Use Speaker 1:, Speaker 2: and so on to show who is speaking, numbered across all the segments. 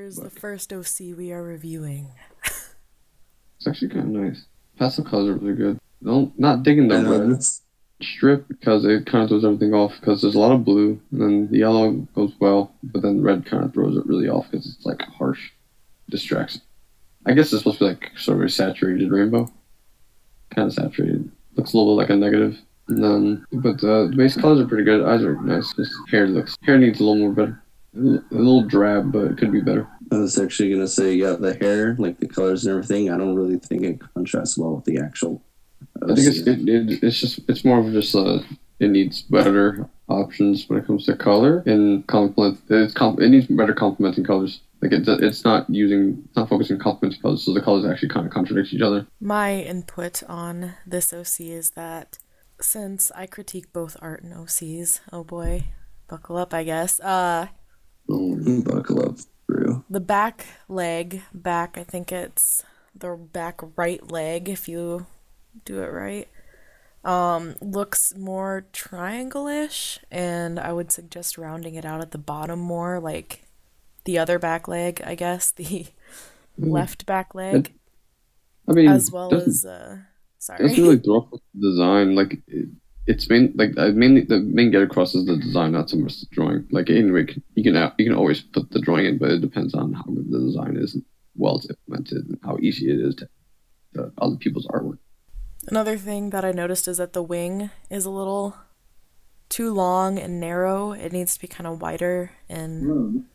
Speaker 1: Here's the
Speaker 2: but
Speaker 1: first OC we are reviewing.
Speaker 2: it's actually kind of nice. Pastel colors are really good. Don't not digging the
Speaker 3: I know
Speaker 2: red strip because it kind of throws everything off because there's a lot of blue and then the yellow goes well, but then red kind of throws it really off because it's like harsh, distracts. I guess it's supposed to be like sort of a saturated rainbow, kind of saturated. Looks a little bit like a negative. And then, but the base colors are pretty good. Eyes are nice. Just hair needs a little more better. A little drab, but it could be better.
Speaker 3: I was actually gonna say, yeah, the hair, like the colors and everything. I don't really think it contrasts well with the actual.
Speaker 2: I think it's more of just it needs better options when it comes to color and complement. It needs better complementing colors. Like it's not focusing on complementing colors, so the colors actually kind of contradict each other.
Speaker 1: My input on this OC is that since I critique both art and OCs, oh boy, buckle up, I guess.
Speaker 3: Buckle up, bro.
Speaker 1: The back, I think it's the back right leg if you do it right, looks more triangle-ish, and I would suggest rounding it out at the bottom more, like the other back leg, I guess, the left back leg,
Speaker 2: I mean,
Speaker 1: as well as, sorry.
Speaker 2: It doesn't really throw off the design, like, mainly the main get across is the design, not so much the drawing. Like anyway, you can always put the drawing in, but it depends on how good the design is, and well it's implemented, and how easy it is to other people's artwork.
Speaker 1: Another thing that I noticed is that the wing is a little too long and narrow. It needs to be kind of wider and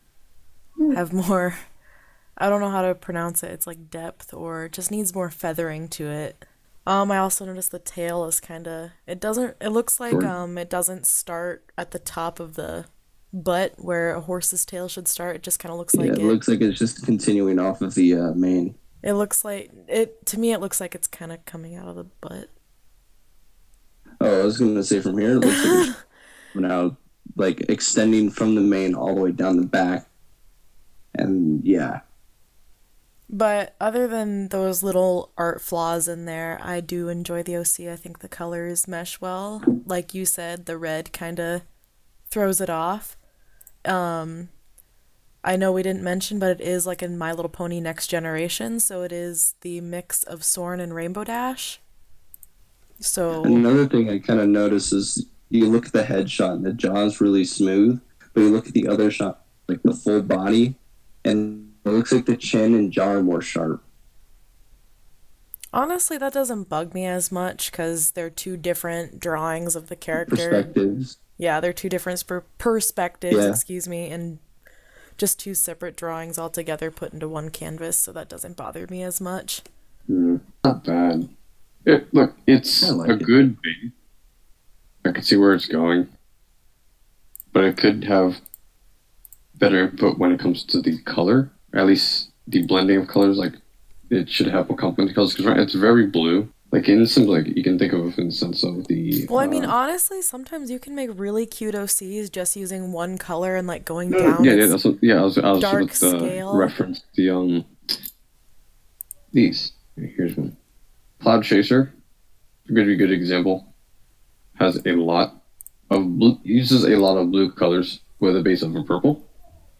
Speaker 1: have more, I don't know how to pronounce it. It's like depth, or it just needs more feathering to it. I also noticed the tail is kind of, it looks like it doesn't start at the top of the butt where a horse's tail should start. It just kind of looks like
Speaker 3: it looks like it's just continuing off of the mane.
Speaker 1: It looks like to me it looks like it's kind of coming out of the butt.
Speaker 3: Oh, I was going to say from here, it looks like it's now like extending from the mane all the way down the back. And yeah.
Speaker 1: But other than those little art flaws in there, I do enjoy the OC. I think the colors mesh well. Like you said, the red kind of throws it off. I know we didn't mention, but it is like in My Little Pony Next Generation, so it is the mix of Soarin' and Rainbow Dash. So
Speaker 3: another thing I kind of notice is you look at the head shot and the jaw's really smooth, but you look at the other shot, like the full body, and it looks like the chin and jaw are more sharp.
Speaker 1: Honestly, that doesn't bug me as much because they're two different drawings of the character.
Speaker 3: Perspectives.
Speaker 1: Yeah, they're two different perspectives,
Speaker 3: Yeah.
Speaker 1: excuse me, and just two separate drawings all together put into one canvas, so that doesn't bother me as much.
Speaker 2: Not bad. Look, it's a good base. I can see where it's going, but it could have better input when it comes to the color, or at least the blending of colors. Like it should have more complementary colors because it's very blue. Like in some, like you can think of in the sense of the.
Speaker 1: Well, I mean, honestly, sometimes you can make really cute OCs just using one color and like going down.
Speaker 2: Yeah, that's what, yeah. I was
Speaker 1: dark
Speaker 2: with the
Speaker 1: scale.
Speaker 2: reference the these. Here's one. Cloud Chaser, a good example, has a lot of blue, uses a lot of blue colors with a base of a purple,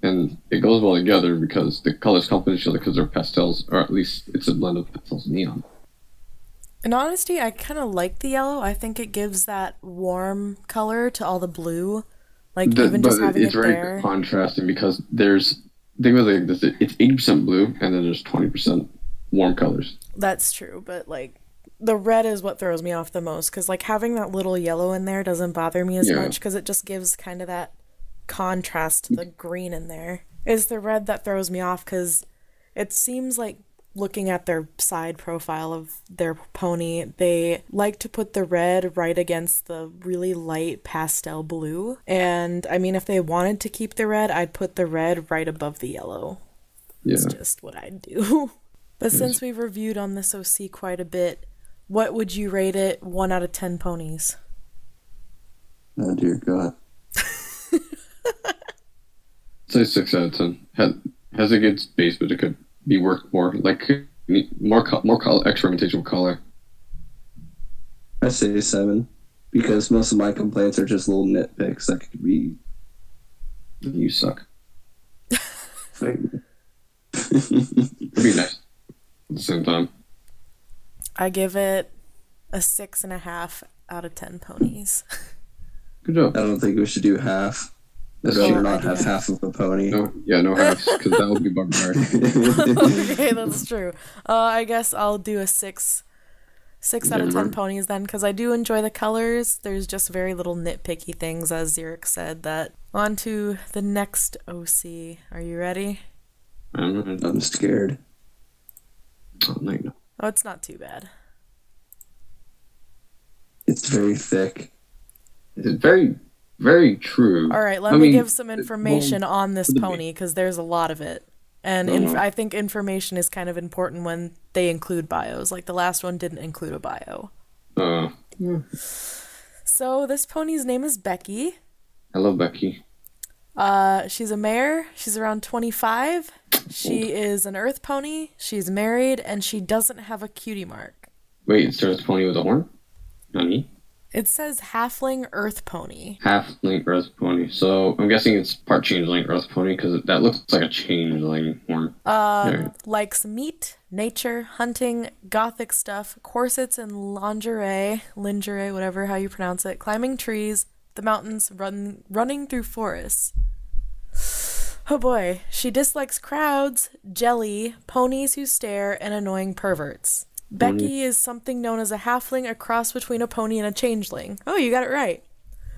Speaker 2: and it goes well together because the colors complement each other because they're pastels, or at least it's a blend of pastels and neon.
Speaker 1: In honesty, I kind of like the yellow. I think it gives that warm color to all the blue, like even just having it there.
Speaker 2: It's very contrasting because think of it like this: it's 80% blue, and then there's 20% warm colors.
Speaker 1: That's true, but like the red is what throws me off the most because like having that little yellow in there doesn't bother me as much because it just gives kind of that contrast to the green in there. It's the red that throws me off because it seems like looking at their side profile of their pony, they like to put the red right against the really light pastel blue. And I mean, if they wanted to keep the red, I'd put the red right above the yellow. Yeah. It's just what I'd do. But since we've reviewed on this OC quite a bit, what would you rate it 1 out of 10 ponies?
Speaker 3: Oh dear God.
Speaker 2: Say 6 out of 10. Has a good base, but it could be worked more. Like more color, experimentation with color.
Speaker 3: I say 7 because most of my complaints are just little nitpicks that could be.
Speaker 2: You suck. It'd be nice at the same time.
Speaker 1: I give it a 6.5 out of 10 ponies.
Speaker 2: Good job.
Speaker 3: I don't think we should do half. I'd rather not have half of a pony.
Speaker 2: No halves, because that would be barbaric.
Speaker 1: Okay, that's true. I guess I'll do a 6 out of 10 ponies then, because I do enjoy the colors. There's just very little nitpicky things, as Zerix said. That on to the next OC. Are you ready?
Speaker 3: I'm scared.
Speaker 2: Oh, no.
Speaker 1: Oh, it's not too bad.
Speaker 3: It's very thick.
Speaker 2: It's very, very true.
Speaker 1: All right, let me give some information on this pony, because there's a lot of it. And I think information is kind of important when they include bios. Like the last one didn't include a bio. So this pony's name is Becky.
Speaker 2: Hello, Becky.
Speaker 1: She's a mare. She's around 25. She is an earth pony. She's married, and she doesn't have a cutie mark.
Speaker 2: Wait, it starts pony with a horn? Nani?
Speaker 1: It says halfling earth pony.
Speaker 2: Halfling earth pony. So I'm guessing it's part changeling earth pony because that looks like a changeling horn.
Speaker 1: Likes meat, nature, hunting, gothic stuff, corsets and lingerie, whatever how you pronounce it, climbing trees, the mountains, running through forests. Oh boy, she dislikes crowds, jelly, ponies who stare, and annoying perverts. Becky is something known as a halfling, a cross between a pony and a changeling. Oh, you got it right.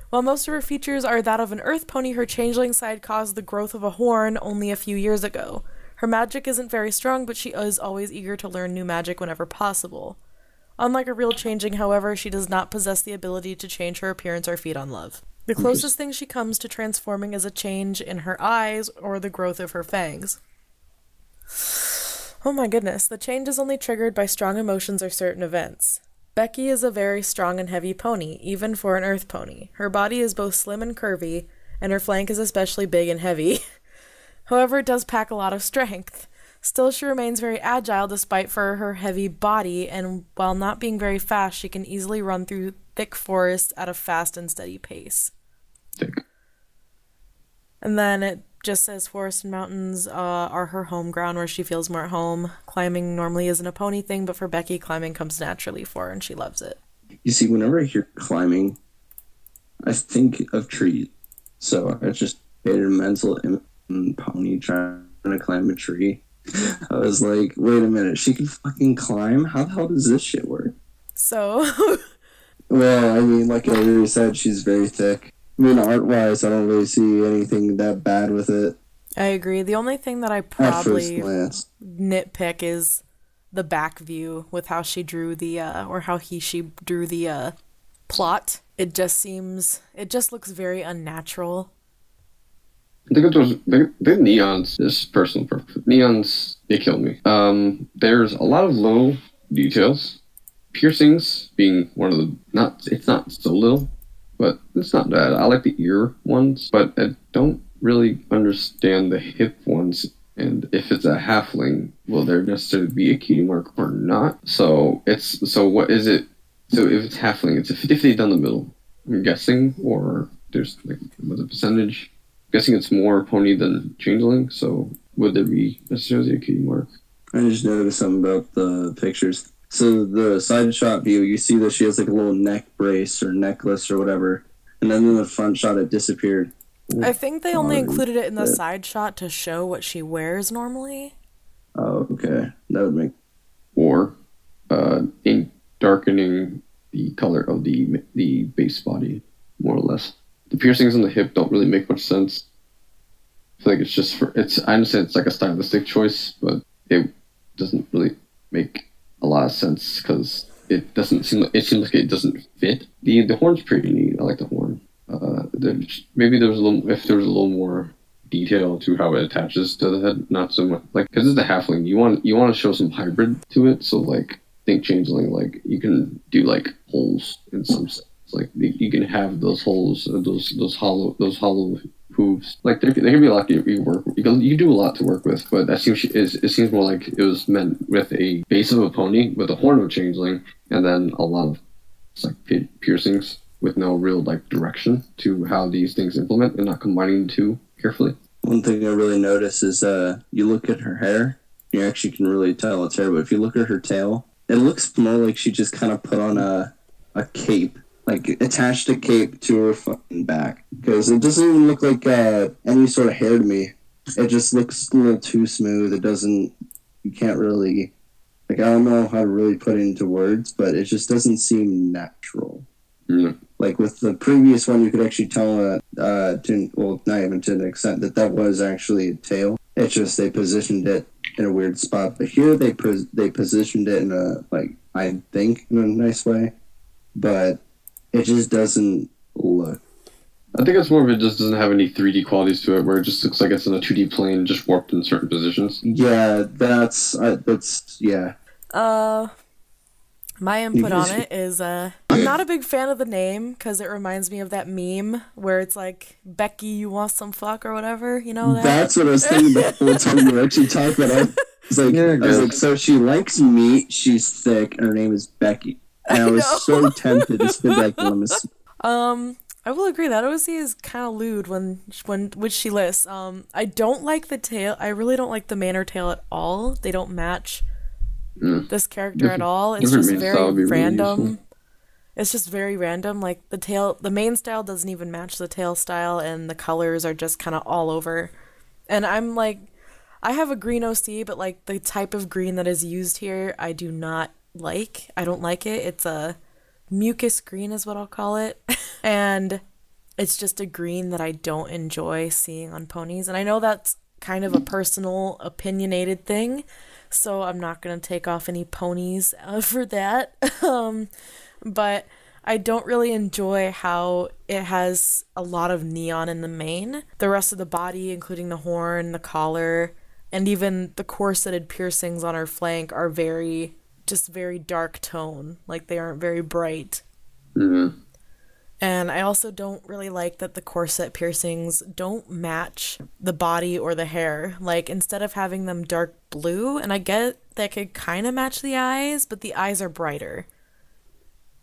Speaker 1: While most of her features are that of an earth pony, her changeling side caused the growth of a horn only a few years ago. Her magic isn't very strong, but she is always eager to learn new magic whenever possible. Unlike a real changeling, however, she does not possess the ability to change her appearance or feed on love. The closest thing she comes to transforming is a change in her eyes or the growth of her fangs. Oh my goodness, the change is only triggered by strong emotions or certain events. Becky is a very strong and heavy pony, even for an earth pony. Her body is both slim and curvy, and her flank is especially big and heavy. However, it does pack a lot of strength. Still, she remains very agile despite for her heavy body, and while not being very fast, she can easily run through thick forests at a fast and steady pace.
Speaker 2: Thick.
Speaker 1: And then it just says forests and mountains are her home ground where she feels more at home. Climbing normally isn't a pony thing, but for Becky, climbing comes naturally for her, and she loves it.
Speaker 3: You see, whenever I hear climbing, I think of trees. So I just made a mental image of a pony trying to climb a tree. I was like, wait a minute, she can fucking climb? How the hell does this shit work?
Speaker 1: So...
Speaker 3: Well, I mean, like I already said, she's very thick. I mean, art-wise, I don't really see anything that bad with it.
Speaker 1: I agree. The only thing that I probably nitpick is the back view with how she drew the, or how she drew the plot. It just looks very unnatural.
Speaker 2: I think it was the neons. This is personal preference. Neons, they kill me. There's a lot of little details. Piercings being one of the it's not so little, but it's not bad. I like the ear ones, but I don't really understand the hip ones. And if it's a halfling, will there necessarily be a cutie mark or not? So what is it? So if it's halfling, it's a 50-50 down the middle. I'm guessing, or there's like with a percentage. I'm guessing it's more pony than changeling. So would there be necessarily a cutie mark?
Speaker 3: I just noticed something about the pictures. So the side shot view, you see that she has like a little neck brace or necklace or whatever, and then in the front shot it disappeared.
Speaker 1: I think they only included it in the side shot to show what she wears normally.
Speaker 3: Oh, okay. That would make...
Speaker 2: Or in darkening the color of the base body, more or less. The piercings on the hip don't really make much sense. I feel like it's just I understand it's like a stylistic choice, but it doesn't really make a lot of sense because it seems like it doesn't fit. The horn's pretty neat. I like the horn. Maybe there was a little more detail to how it attaches to the head, not so much like because it's the halfling. You want to show some hybrid to it. So like think changeling, like you can do like holes in some sense. Like you can have those holes, those hollow hooves. Like there can be a lot you work with. You do a lot to work with, but that it seems more like it was meant with a base of a pony with a horn of a changeling, and then a lot of like piercings with no real like direction to how these things implement and not combining the two carefully.
Speaker 3: One thing I really notice is you look at her hair. you actually can really tell it's hair. But if you look at her tail, it looks more like she just kind of put on a cape, like attached a cape to her fucking back. Because it doesn't even look like any sort of hair to me. It just looks a little too smooth. It doesn't. You can't really. Like, I don't know how to really put it into words, but it just doesn't seem natural.
Speaker 2: Mm.
Speaker 3: Like, with the previous one, you could actually tell that, not even to an extent, that was actually a tail. It's just they positioned it in a weird spot. But here, they positioned it in a, like, I think, in a nice way. But it just doesn't look.
Speaker 2: I think it's more of it just doesn't have any 3D qualities to it, where it just looks like it's in a 2D plane, just warped in certain positions.
Speaker 3: Yeah, that's yeah.
Speaker 1: My input on it is, I'm not a big fan of the name, because it reminds me of that meme, where it's like, Becky, you want some fuck, or whatever, you know that?
Speaker 3: That's what I was thinking the whole time we were actually talking about it. I was like, so she likes meat, she's thick, and her name is Becky. And I was so tempted to spit that grimace.
Speaker 1: I will agree that OC is kind of lewd when which she lists. I don't like the tail. I really don't like the manor tail at all. They don't match this character at all. It's just very random. Really, it's just very random. Like the main style doesn't even match the tail style, and the colors are just kind of all over. And I'm like, I have a green OC, but like the type of green that is used here, I do not like. I don't like it. It's a mucus green is what I'll call it. And it's just a green that I don't enjoy seeing on ponies. And I know that's kind of a personal, opinionated thing, so I'm not going to take off any ponies for that. But I don't really enjoy how it has a lot of neon in the mane. The rest of the body, including the horn, the collar, and even the corseted piercings on her flank are very dark tone. Like, they aren't very bright.
Speaker 2: Mm-hmm.
Speaker 1: And I also don't really like that the corset piercings don't match the body or the hair. Like, instead of having them dark blue, and I get that could kind of match the eyes, but the eyes are brighter.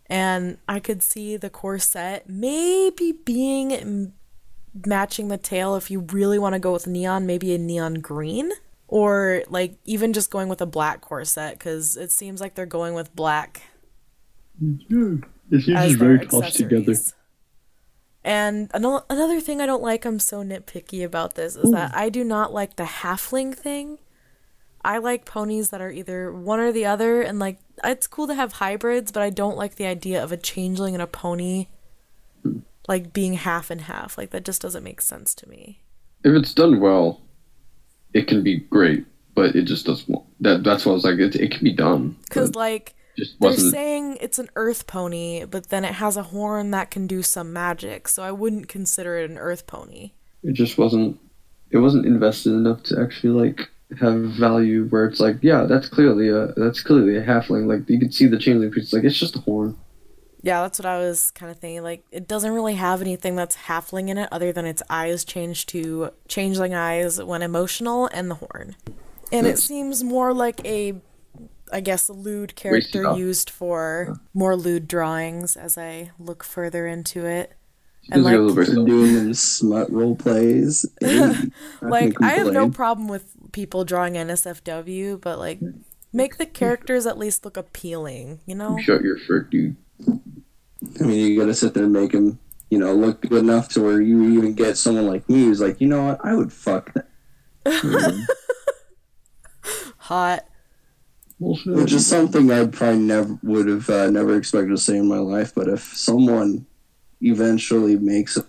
Speaker 1: And I could see the corset maybe matching the tail if you really want to go with neon, maybe a neon green. Or, like, even just going with a black corset, because it seems like they're going with black.
Speaker 2: Mm-hmm. It's just very tough together.
Speaker 1: And another thing I don't like, I'm so nitpicky about this, is that I do not like the halfling thing. I like ponies that are either one or the other, and like, it's cool to have hybrids, but I don't like the idea of a changeling and a pony like being half and half. Like, that just doesn't make sense to me.
Speaker 2: If it's done well, it can be great, but it just doesn't. That's why I was like, it can be done.
Speaker 1: Because like, they're saying it's an earth pony, but then it has a horn that can do some magic, so I wouldn't consider it an earth pony.
Speaker 2: It just wasn't. It wasn't invested enough to actually like have value. Where it's like, yeah, that's clearly a halfling. Like, you can see the changeling piece. Like, it's just a horn.
Speaker 1: Yeah, that's what I was kind of thinking. Like, it doesn't really have anything that's halfling in it, other than its eyes change to changeling eyes when emotional, and the horn. And it seems more like a lewd character used for more lewd drawings as I look further into it. And like,
Speaker 3: doing smut role plays.
Speaker 1: Like, I have no problem with people drawing NSFW, but like, make the characters at least look appealing, you know?
Speaker 2: Shut your frick, dude.
Speaker 3: I mean, you gotta sit there and make them, look good enough to where you even get someone like me who's like, you know what, I would fuck that.
Speaker 1: Hot.
Speaker 3: Which is something I probably never expected to say in my life, but if someone eventually makes it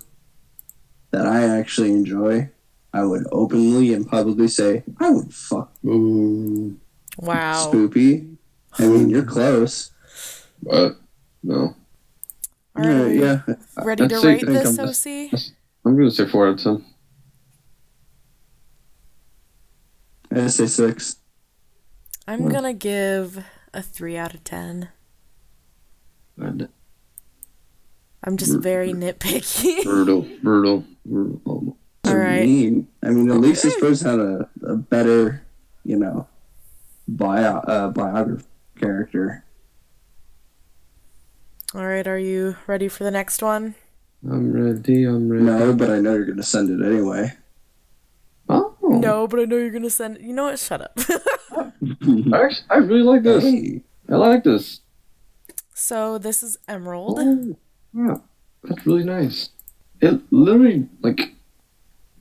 Speaker 3: that I actually enjoy, I would openly and publicly say, I would fuck.
Speaker 2: Ooh.
Speaker 1: Wow.
Speaker 3: Spoopy. I mean, you're close.
Speaker 2: But, no.
Speaker 1: Alright,
Speaker 3: yeah.
Speaker 1: Ready to rate this, OC?
Speaker 2: I'm going to say 4 out of 10.
Speaker 3: I say 6.
Speaker 1: I'm going to give a 3 out of 10. I'm just very nitpicky.
Speaker 2: Brutal.
Speaker 1: Alright.
Speaker 3: I mean, at least this person had a better, biography character.
Speaker 1: Alright, are you ready for the next one?
Speaker 2: I'm ready.
Speaker 3: No, but I know you're going to send it anyway.
Speaker 2: Oh.
Speaker 1: No, but I know you're gonna send. You know what? Shut up.
Speaker 2: I really like this.
Speaker 3: Hey.
Speaker 2: I like this.
Speaker 1: So this is Emerald.
Speaker 2: Oh, wow. That's really nice. It literally, like,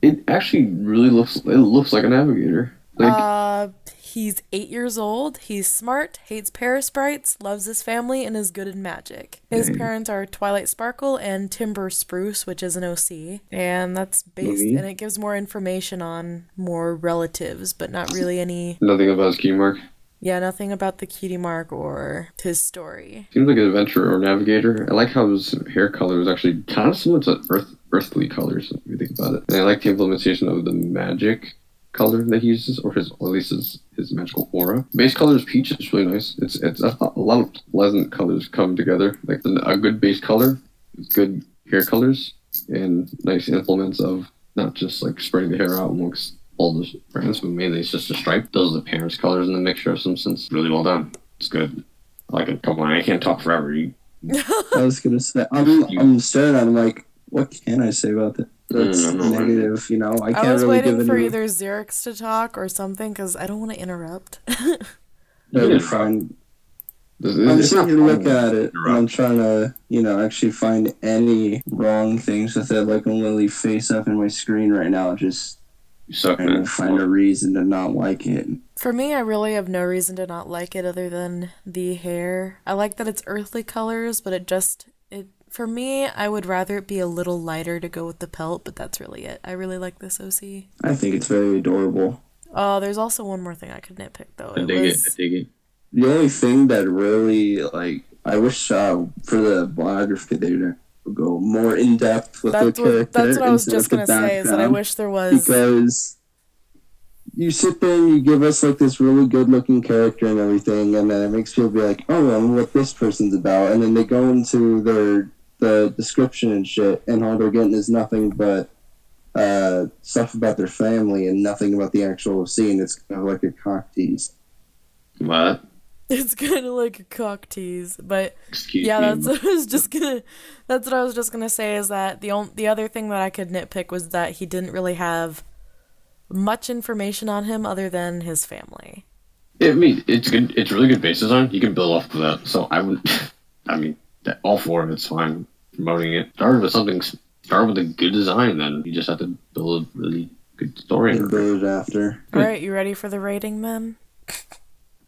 Speaker 2: it actually really looks like a navigator. Like,
Speaker 1: He's 8 years old. He's smart, hates parasprites, loves his family, and is good in magic. His parents are Twilight Sparkle and Timber Spruce, which is an OC. And that's based, and it gives more information on more relatives, but not really any...
Speaker 2: Nothing about his key mark.
Speaker 1: Yeah, nothing about the cutie mark or his story.
Speaker 2: Seems like an adventurer or navigator. I like how his hair color is actually kind of similar to earthly colors, if you think about it. And I like the implementation of the magic color that he uses, or at least his magical aura. Base color is peach. It's really nice. It's a lot of pleasant colors come together. Like a good base color, good hair colors, and nice implements of not just like spreading the hair out amongst all the brands, but mainly it's just a stripe. Those are the parents' colors in the mixture of some sense. Really well done. It's good. I like it. Come on, I can't talk forever.
Speaker 3: I was gonna say, I'm staring at him like, what can I say about that? That's negative, you know. I
Speaker 1: was really waiting for either Zerix to talk or something because I don't want to interrupt.
Speaker 3: No, you're fine. I'm sitting here looking at it, and I'm trying to, actually find any wrong things with it. Like, I'm literally face up in my screen right now, just trying to find a reason to not like it.
Speaker 1: For me, I really have no reason to not like it other than the hair. I like that it's earthly colors, but for me, I would rather it be a little lighter to go with the pelt, but that's really it. I really like this OC.
Speaker 3: I think it's very adorable.
Speaker 1: Oh, there's also one more thing I could nitpick, though.
Speaker 2: I dig it.
Speaker 3: The only thing that really, I wish for the biography they would go more in depth with the character.
Speaker 1: That's what I was just going to say, is that I wish there was.
Speaker 3: Because you sit there and you give us, this really good-looking character and everything, and then it makes people be like, oh, I wonder what this person's about. And then they go into the description and shit, and all they're getting is nothing but stuff about their family and nothing about the actual scene. It's kind of like a cock tease.
Speaker 2: What?
Speaker 1: It's kind of like a cock tease, but that's what I was just gonna say, is that the other thing that I could nitpick was that he didn't really have much information on him other than his family.
Speaker 2: It's good. It's really good base design. You can build off of that. So all four of it's fine. Promoting it. Start with a good design, then you just have to build a really good story.
Speaker 3: And build it after.
Speaker 1: Alright, you ready for the rating then?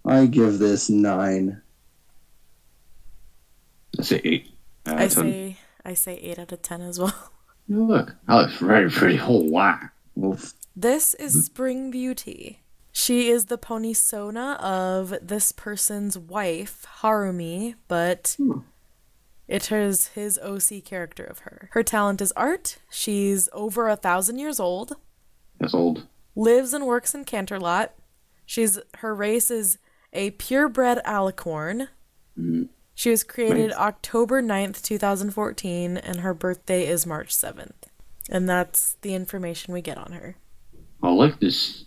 Speaker 3: I give this 9.
Speaker 2: I say 8 out of 10.
Speaker 1: I say 8 out of 10 as well.
Speaker 2: Look, that looks very pretty. Oh, wow.
Speaker 1: This is Spring Beauty. She is the pony Sona of this person's wife, Harumi, but it is his OC character of her. Her talent is art. She's over 1,000 years old.
Speaker 2: That's old.
Speaker 1: Lives and works in Canterlot. Her race is a purebred alicorn. She was created October 9th, 2014, and her birthday is March 7th. And that's the information we get on her.
Speaker 2: I like this.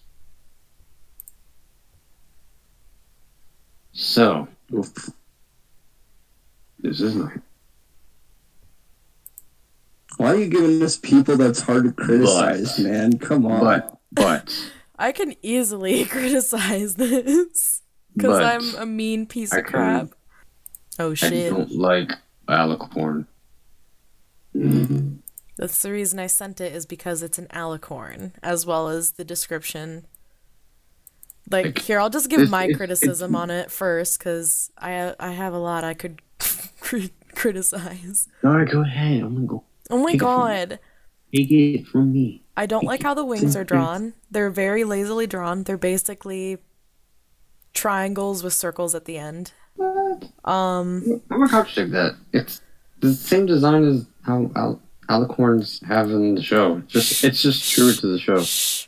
Speaker 2: So, this is nice.
Speaker 3: Why are you giving us people that's hard to criticize, man? Come on.
Speaker 2: But
Speaker 1: I can easily criticize this because I'm a mean piece of crap. Oh shit!
Speaker 2: I don't like alicorn.
Speaker 1: That's the reason I sent it, is because it's an alicorn, as well as the description. Here, I'll just give my criticism on it first, because I have a lot I could criticize.
Speaker 2: Alright, go ahead. I'm gonna go.
Speaker 1: Oh my god.
Speaker 2: Take it from me.
Speaker 1: I don't like how the wings are drawn. They're very lazily drawn. They're basically triangles with circles at the end.
Speaker 2: What? I'm gonna contradict that. It's the same design as how alicorns have in the show. It's just truer to the show.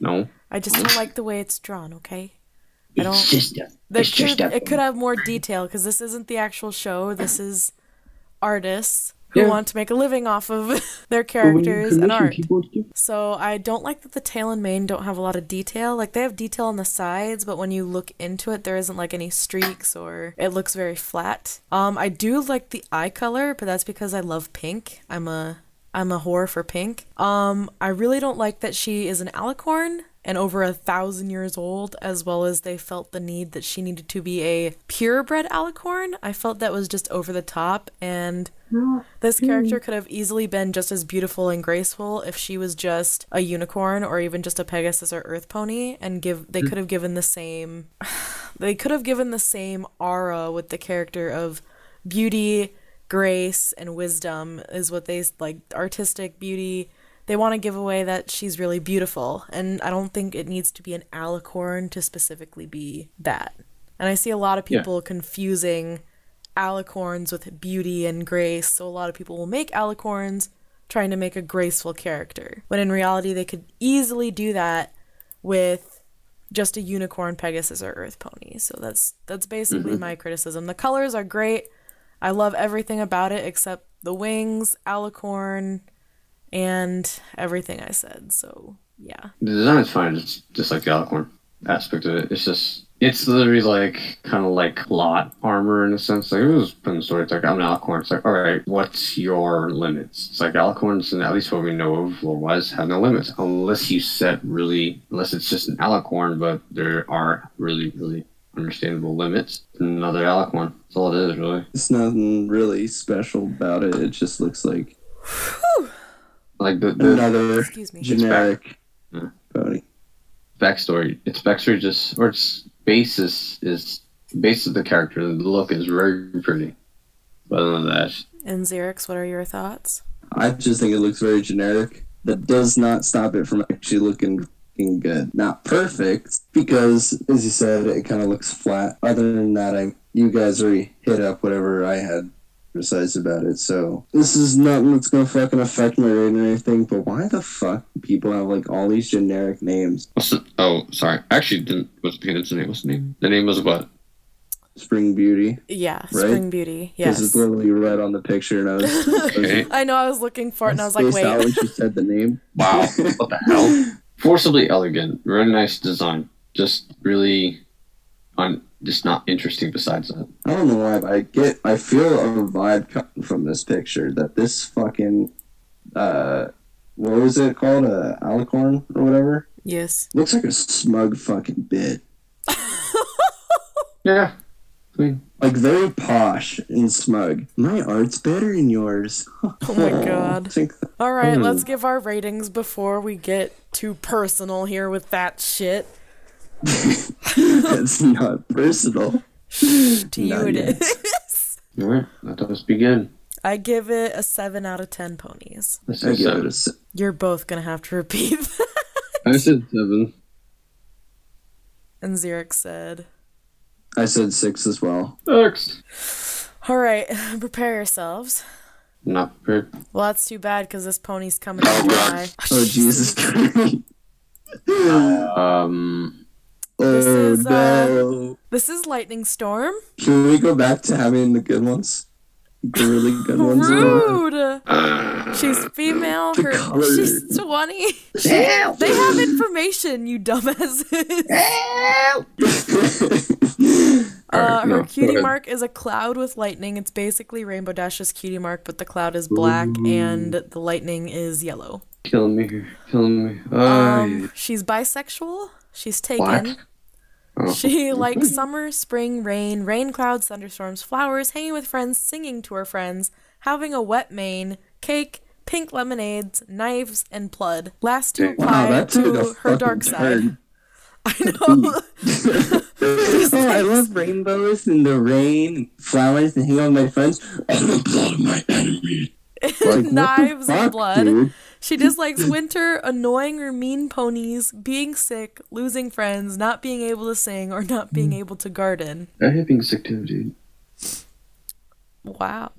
Speaker 2: No.
Speaker 1: I just don't like the way it's drawn, okay?
Speaker 2: It
Speaker 1: could have more detail, because this isn't the actual show. This is artists who want to make a living off of their characters and art. So I don't like that the tail and mane don't have a lot of detail. They have detail on the sides, but when you look into it, there isn't any streaks, or it looks very flat. I do like the eye color, but that's because I love pink. I'm a I'm a whore for pink. I really don't like that she is an alicorn and over 1,000 years old, as well as they felt the need that she needed to be a purebred alicorn. I felt that was just over the top, and this character could have easily been just as beautiful and graceful if she was just a unicorn or even just a Pegasus or Earth pony, and they could have given the same aura with the character of beauty, grace, and wisdom is what they like, artistic beauty. They want to give away that she's really beautiful, and I don't think it needs to be an alicorn to specifically be that. And I see a lot of people confusing alicorns with beauty and grace, so a lot of people will make alicorns trying to make a graceful character, when in reality they could easily do that with just a unicorn, Pegasus, or Earth pony. So that's basically my criticism. The colors are great. I love everything about it except the wings, alicorn, and everything I said. So yeah,
Speaker 2: the design is fine. It's just like the alicorn aspect of it. It's literally like kind of like plot armor in a sense. Like it was put in the story. It's like, I'm an alicorn. It's like, all right, what's your limits? It's like alicorns, and at least what we know of or was, have no limits unless it's just an alicorn, but there are really, really understandable limits. Another alicorn. That's all it is, really.
Speaker 3: It's nothing really special about it. It just looks like
Speaker 2: like the
Speaker 3: another generic pony.
Speaker 2: Backstory. Its backstory its base of the character. The look is very pretty. But other than that.
Speaker 1: And Zerix, what are your thoughts?
Speaker 3: I just think it looks very generic. That does not stop it from actually looking good. Not perfect, because, as you said, it kind of looks flat. Other than that, you guys already hit up whatever I had precise about it, so this is nothing that's gonna fucking affect my rating or anything, but why the fuck do people have, like, all these generic names?
Speaker 2: Sorry. Actually, wasn't paying attention to the name. What's the name? The name was what?
Speaker 3: Spring Beauty.
Speaker 1: Yeah,
Speaker 3: right?
Speaker 1: Spring Beauty, yes.
Speaker 3: Because it's literally red on the picture, and I was...
Speaker 2: Okay.
Speaker 1: I know, I was looking for it, and I was like, wait.
Speaker 3: out when she said the name.
Speaker 2: Wow, what the hell? Forcibly elegant. Really nice design. Just really... just not interesting besides that.
Speaker 3: I don't know why, but I feel a vibe coming from this picture that this fucking, what was it called? Alicorn or whatever?
Speaker 1: Yes.
Speaker 3: Looks like a smug fucking bit.
Speaker 2: Yeah. I mean,
Speaker 3: like very posh and smug. My art's better than yours.
Speaker 1: Oh my god. Alright, let's give our ratings before we get too personal here with that shit.
Speaker 3: That's not personal.
Speaker 1: To you it is.
Speaker 2: Alright, let us begin.
Speaker 1: I give it a 7 out of 10 ponies.
Speaker 2: I give it a 7.
Speaker 1: You're both gonna have to repeat that.
Speaker 2: I said 7.
Speaker 1: And Zerix said...
Speaker 3: I said 6 as well.
Speaker 2: 6.
Speaker 1: Alright, prepare yourselves.
Speaker 2: Not prepared.
Speaker 1: Well, that's too bad, because this pony's coming to dry.
Speaker 3: Oh, Jesus Christ. No.
Speaker 1: This is Lightning Storm.
Speaker 3: Can we go back to having the good ones? The really good ones?
Speaker 1: Rude! She's female. She's 20. They have information, you dumbasses. Her cutie mark is a cloud with lightning. It's basically Rainbow Dash's cutie mark, but the cloud is black and the lightning is yellow.
Speaker 2: Killing me.
Speaker 1: She's bisexual. She's taken.
Speaker 2: Black? Oh.
Speaker 1: She likes summer, spring, rain clouds, thunderstorms, flowers, hanging with friends, singing to her friends, having a wet mane, cake, pink lemonades, knives, and blood. Last to apply to her dark side. I know.
Speaker 3: I love rainbows and the rain, and flowers, and hanging out with my friends. And the blood of my enemy.
Speaker 1: Knives and blood.
Speaker 3: Dude?
Speaker 1: She dislikes winter, annoying or mean ponies, being sick, losing friends, not being able to sing, or not being able to garden.
Speaker 2: I hate being sick too, dude.
Speaker 1: Wow.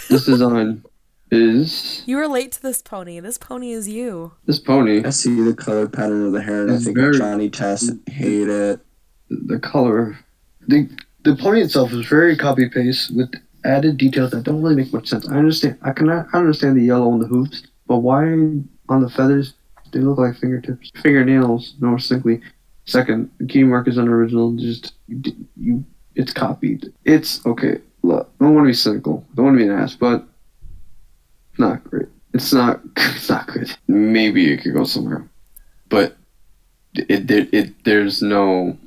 Speaker 2: This design is...
Speaker 1: You relate to this pony. This pony is you.
Speaker 2: This pony...
Speaker 3: I see the color pattern of the hair, and I think Johnny Test hate it.
Speaker 2: The color... The pony itself is very copy-paste with added details that don't really make much sense. I understand the yellow on the hooves, but why on the feathers they look like fingertips? Fingernails, more simply. Second, the key mark is unoriginal. It's copied. It's okay. Look, I don't want to be cynical. I don't want to be an ass, but not great. It's not. It's not good. Maybe it could go somewhere, but there's no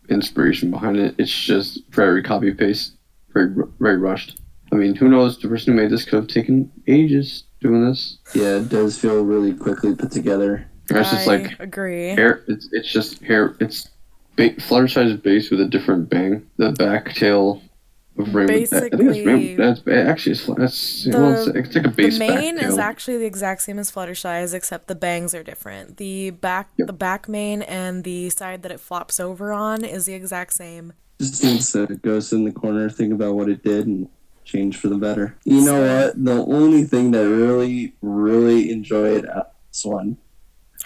Speaker 2: inspiration behind it. It's just very copy paste, very rushed. I mean, who knows? The person who made this could have taken ages doing this.
Speaker 3: Yeah, it does feel really quickly put together.
Speaker 2: It's just like
Speaker 1: agree.
Speaker 2: Hair. It's just hair. It's Fluttershy's base with a different bang. The back tail of Rainbow.
Speaker 1: Basically,
Speaker 2: I think it's Rainbow. That's actually it's like a base.
Speaker 1: The mane
Speaker 2: back tail.
Speaker 1: is actually the exact same as Fluttershy's, except the bangs are different. The back mane and the side that it flops over on is the exact same.
Speaker 3: Just needs to go sit in the corner, think about what it did, and change for the better. You know what? The only thing that really enjoyed at this one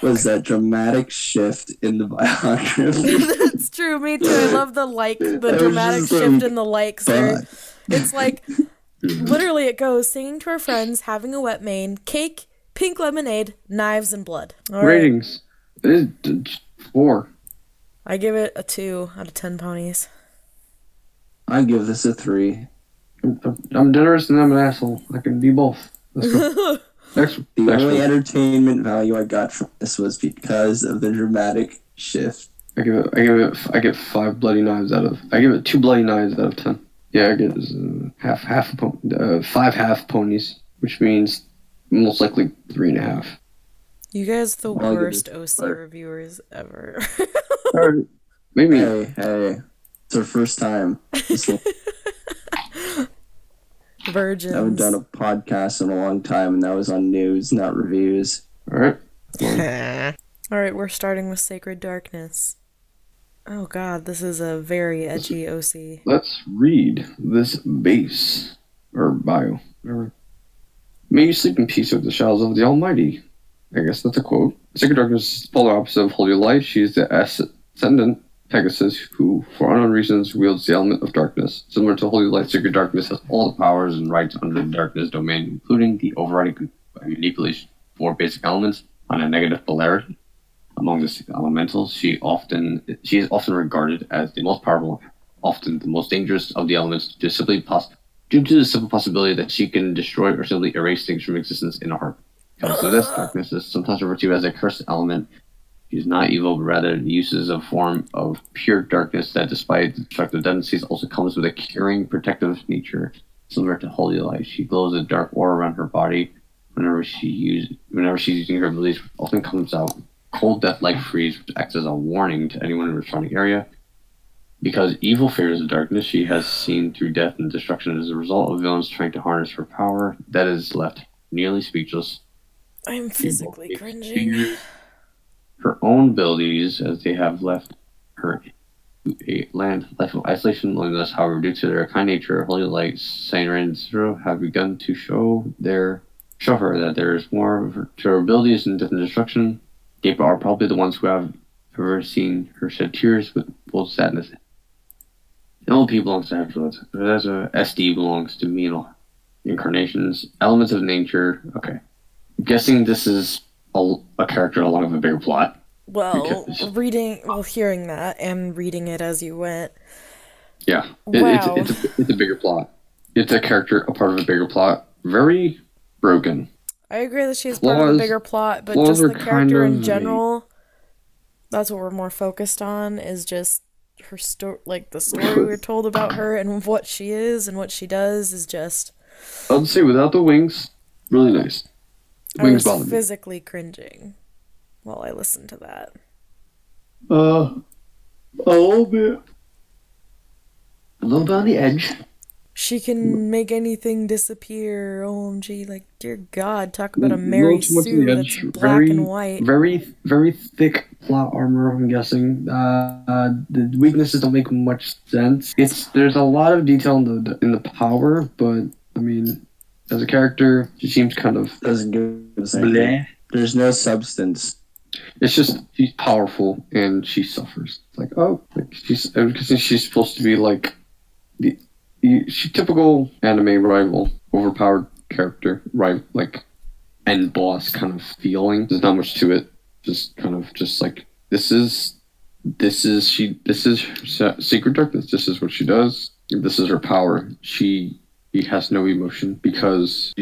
Speaker 3: was that dramatic shift in the biography.
Speaker 1: That's true, me too. I love the dramatic shift in the likes there. It's like, literally it goes, singing to our friends, having a wet mane, cake, pink lemonade, knives, and blood. All
Speaker 2: Ratings. Right. It is 4.
Speaker 1: I give it a 2 out of 10 ponies.
Speaker 3: I give this a 3.
Speaker 2: I'm generous and I'm an asshole. I can be both. Let's go.
Speaker 3: The only entertainment value I got from this was because of the dramatic shift.
Speaker 2: I get 5 bloody knives out of. I give it 2 bloody knives out of 10. Yeah, I get 5 half ponies, which means most likely 3.5.
Speaker 1: You guys are the worst OC reviewers ever.
Speaker 2: Maybe.
Speaker 3: Hey, it's our first time.
Speaker 1: Virgins.
Speaker 3: I haven't done a podcast in a long time, and that was on news, not reviews.
Speaker 2: Alright.
Speaker 1: Alright, we're starting with Sacred Darkness. Oh god, this is a very edgy OC.
Speaker 2: Let's read this base, or bio. Whatever. May you sleep in peace with the shadows of the Almighty. I guess that's a quote. Sacred Darkness is the polar opposite of Holy Light. She is the ascendant Pegasus, who, for unknown reasons, wields the element of darkness. Similar to Holy Light, Sacred Darkness has all the powers and rights under the darkness domain, including the overriding manipulation of 4 basic elements on a negative polarity. Among the elementals, she is often regarded as the most powerful, often the most dangerous of the elements, due to the simple possibility that she can destroy or simply erase things from existence in a heartbeat. Because of this, darkness is sometimes referred to as a cursed element. She is not evil, but rather uses a form of pure darkness that, despite its destructive tendencies, also comes with a curing, protective nature. Similar to Holy Light, she glows a dark aura around her body whenever she's using her abilities, which often comes out cold death-like freeze, which acts as a warning to anyone in the surrounding area. Because evil fears the darkness, she has seen through death and destruction as a result of villains trying to harness her power. That is left nearly speechless.
Speaker 1: I'm physically cringing.
Speaker 2: Her own abilities, as they have left her to a life of isolation and loneliness. However, due to their kind nature, Holy Light, Saint and Zero have begun to show her that there is more to her abilities than death and destruction. They are probably the ones who have ever seen her shed tears with both sadness. LP belongs to Absolute. As a SD belongs to Menal incarnations. Elements of nature. Okay. I'm guessing this is a character along with a bigger plot.
Speaker 1: Well, hearing that and reading it as you went.
Speaker 2: Yeah.
Speaker 1: Wow.
Speaker 2: It's a bigger plot. It's a character, a part of a bigger plot. Very broken.
Speaker 1: I agree that she's part of a bigger plot, but just the character in general, that's what we're more focused on, is just her story, like the story we're told about her and what she is and what she does is just...
Speaker 2: I'd say without the wings, really nice.
Speaker 1: Wings I was physically cringing while I listened to that.
Speaker 2: A little bit. A little bit on the edge.
Speaker 1: She can make anything disappear. OMG, like, dear God, talk about a Mary Sue that's black and white.
Speaker 2: Very, very thick plot armor, I'm guessing. The weaknesses don't make much sense. There's a lot of detail in the power, but, I mean, as a character, she seems kind of...
Speaker 3: Doesn't give us anything. There's no substance.
Speaker 2: It's just, she's powerful, and she suffers. It's like, oh, like she's supposed to be, like, she's typical anime rival, overpowered character, right? Like end boss kind of feeling. There's not much to it. Just kind of just like this is Secret Darkness. This is what she does. This is her power. She She has no emotion because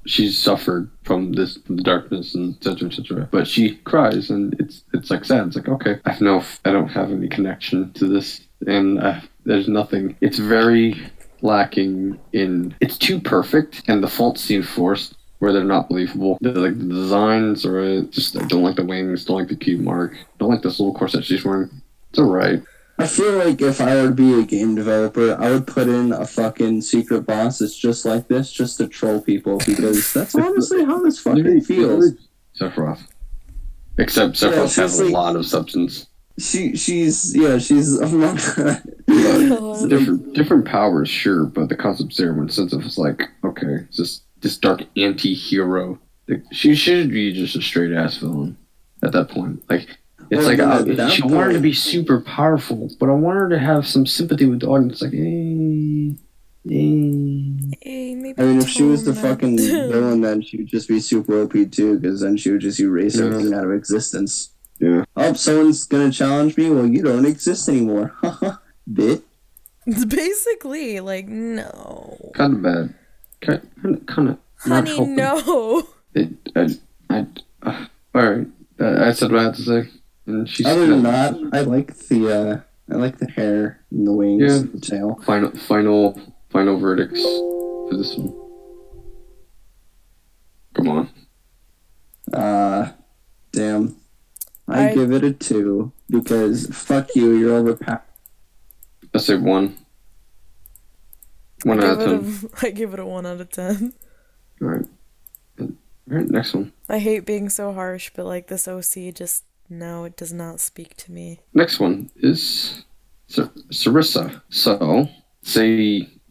Speaker 2: she's suffered from the darkness and etc. etc. But she cries and it's like sad. It's like, okay, I don't have any connection to this, and there's nothing. It's very lacking in. It's too perfect, and the faults seem forced, where they're not believable. The designs are just. I don't like the wings. Don't like the cute mark. Don't like this little corset she's wearing. It's alright.
Speaker 3: I feel like if I were to be a game developer, I would put in a fucking secret boss that's just like this, just to troll people, because that's honestly how this fucking feels.
Speaker 2: Sephiroth. Except Sephiroth has a lot of substance.
Speaker 3: She's among
Speaker 2: different powers, sure, but the concept's there in sense of it's like, okay, it's this dark anti-hero. She should be just a straight ass villain at that point. Like, it's like she wanted her to be super powerful, but I want her to have some sympathy with the audience. Like,
Speaker 1: maybe.
Speaker 3: I mean, if she was the fucking villain, then she would just be super OP too, because then she would just erase everything out of existence.
Speaker 2: Yeah.
Speaker 3: Oh, someone's gonna challenge me? Well, you don't exist anymore. Bit.
Speaker 1: It's basically like, no.
Speaker 2: Kind of bad. Kind of.
Speaker 1: Honey, no.
Speaker 2: Alright. I said what I had to say. And
Speaker 3: other than that, I like the hair and the wings and the tail.
Speaker 2: Final verdicts for this one. Come on.
Speaker 3: Damn. I give it a 2 because fuck you, you're overpowered.
Speaker 2: I say 1. 1 out of 10.
Speaker 1: I give it a 1 out of 10.
Speaker 2: Alright, next one.
Speaker 1: I hate being so harsh, but like this OC just, no, it does not speak to me.
Speaker 2: Next one is Sarissa. So,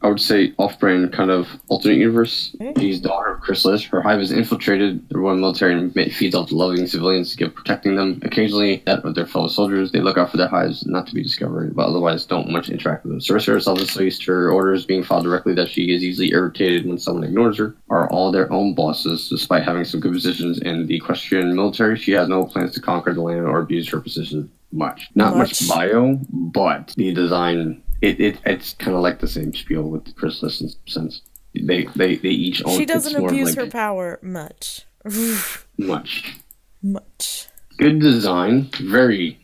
Speaker 2: I would say off-brand kind of alternate universe. She's daughter of Chrysalis. Her hive is infiltrated. The Royal military and feeds off loving civilians to get protecting them. Occasionally, that of their fellow soldiers. They look out for their hives not to be discovered, but otherwise don't much interact with them. Sarissa herself is so used to her orders being filed directly that she is easily irritated when someone ignores her. Are all their own bosses, despite having some good positions in the equestrian military. She has no plans to conquer the land or abuse her position much. Not much bio, but the design... It's kind of like the same spiel with the Chrysalis in some sense. They each own.
Speaker 1: She doesn't abuse her power much.
Speaker 2: Much.
Speaker 1: Good
Speaker 2: design. Very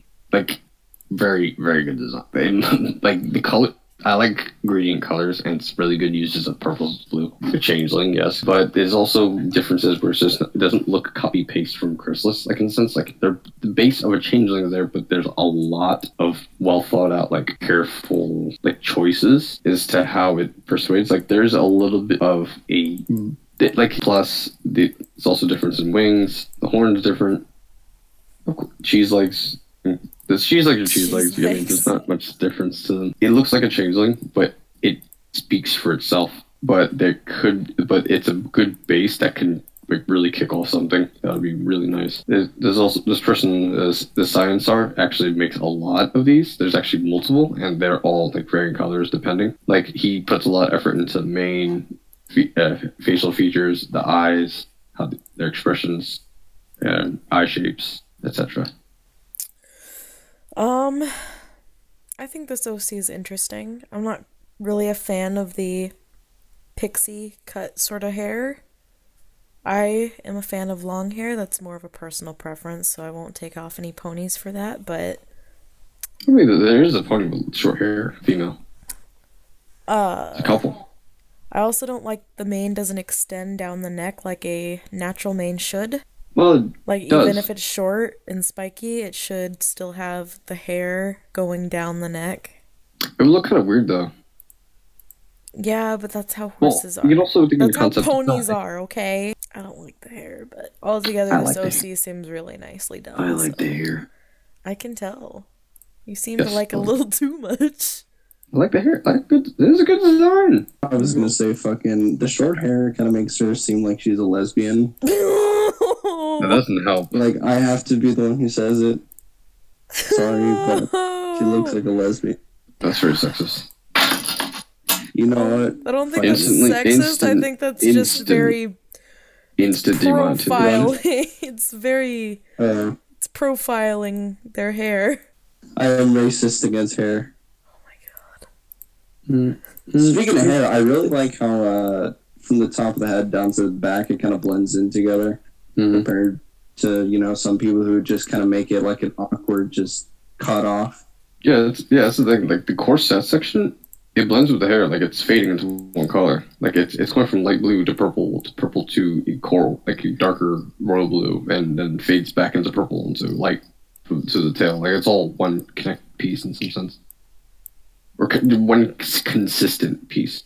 Speaker 2: very good design. Like the color. I like gradient colors, and it's really good uses of purples, blue. A changeling, yes, but there's also differences where it doesn't look copy paste from Chrysalis. Like in a sense, like the base of a changeling is there, but there's a lot of well thought out, like careful, like choices as to how it persuades. Like there's a little bit of plus it's also difference in wings. The horn's different. Cheese legs. The cheese legs are cheese legs. I mean, there's not much difference to them. It looks like a changeling, but it speaks for itself. But it's a good base that can like really kick off something. That would be really nice. There's also this person, the Science Art, actually makes a lot of these. There's actually multiple, and they're all like varying colors depending. Like he puts a lot of effort into the main facial features, the eyes, how their expressions, and eye shapes, etc.
Speaker 1: I think this OC is interesting. I'm not really a fan of the pixie cut sort of hair. I am a fan of long hair. That's more of a personal preference, so I won't take off any ponies for that, but...
Speaker 2: I mean, there is a pony with short hair, female. A couple.
Speaker 1: I also don't like the mane doesn't extend down the neck like a natural mane should.
Speaker 2: Well,
Speaker 1: like even if it's short and spiky, it should still have the hair going down the neck.
Speaker 2: It would look kind of weird though.
Speaker 1: Yeah, but that's how horses are.
Speaker 2: You can also think
Speaker 1: that's
Speaker 2: of the
Speaker 1: how ponies are, okay? I don't like the hair, but altogether this OC seems really nicely done.
Speaker 2: I like the hair.
Speaker 1: I can tell. You seem to like a little too much.
Speaker 2: I like the hair. It is a good design.
Speaker 3: I was gonna say fucking the short hair kind of makes her seem like she's a lesbian.
Speaker 2: That doesn't help.
Speaker 3: Like, I have to be the one who says it. Sorry, but she looks like a lesbian.
Speaker 2: That's very sexist.
Speaker 3: You know what?
Speaker 1: I don't think that's sexist. I think that's just very
Speaker 2: instant
Speaker 1: profiling. It's very it's profiling their hair.
Speaker 3: I am racist against hair.
Speaker 1: Oh my god.
Speaker 3: Speaking of hair, I really like how from the top of the head down to the back, it kind of blends in together compared to, you know, some people who just kind of make it like an awkward, just cut off.
Speaker 2: Yeah, that's the thing. Like the corset section, it blends with the hair. Like it's fading into one color. Like it's going from light blue to purple to coral, like darker royal blue, and then fades back into purple into light to the tail. Like it's all one connected piece in some sense, or one consistent piece.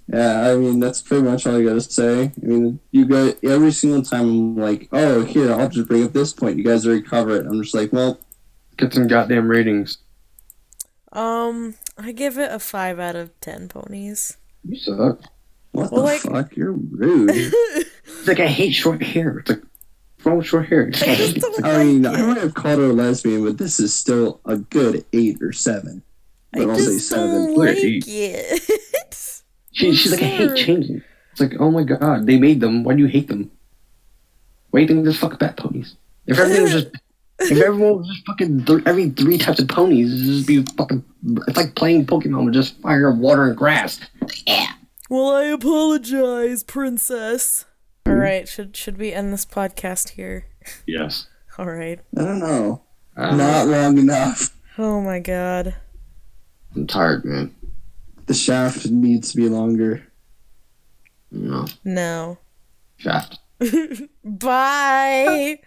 Speaker 3: Yeah, I mean, that's pretty much all I gotta say. I mean, you guys, every single time I'm like, oh, here, I'll just bring up this point. You guys already cover it. I'm just like, well,
Speaker 2: get some goddamn ratings.
Speaker 1: I give it a 5 out of 10 ponies.
Speaker 2: You suck.
Speaker 3: What the fuck? You're rude.
Speaker 2: It's like, I hate short hair. It's like, what's wrong with short hair?
Speaker 3: I mean, I might have called her a lesbian, but this is still a good 8 or 7. But I'll say 7.
Speaker 1: Don't like it.
Speaker 2: She's like, I hate changing. It's like, oh my god, they made them. Why do you hate them? Why do you think there's fucking bat ponies? If everything was just... If everyone was just fucking every 3 types of ponies, it'd just be fucking. It's like playing Pokemon with just fire, water, and grass. Yeah.
Speaker 1: Well, I apologize, princess. All right, should we end this podcast here?
Speaker 2: Yes.
Speaker 1: All right.
Speaker 3: I don't know. Not long enough.
Speaker 1: Oh my god.
Speaker 2: I'm tired, man.
Speaker 3: The shaft needs to be longer.
Speaker 2: No.
Speaker 1: No.
Speaker 2: Shaft.
Speaker 1: Bye.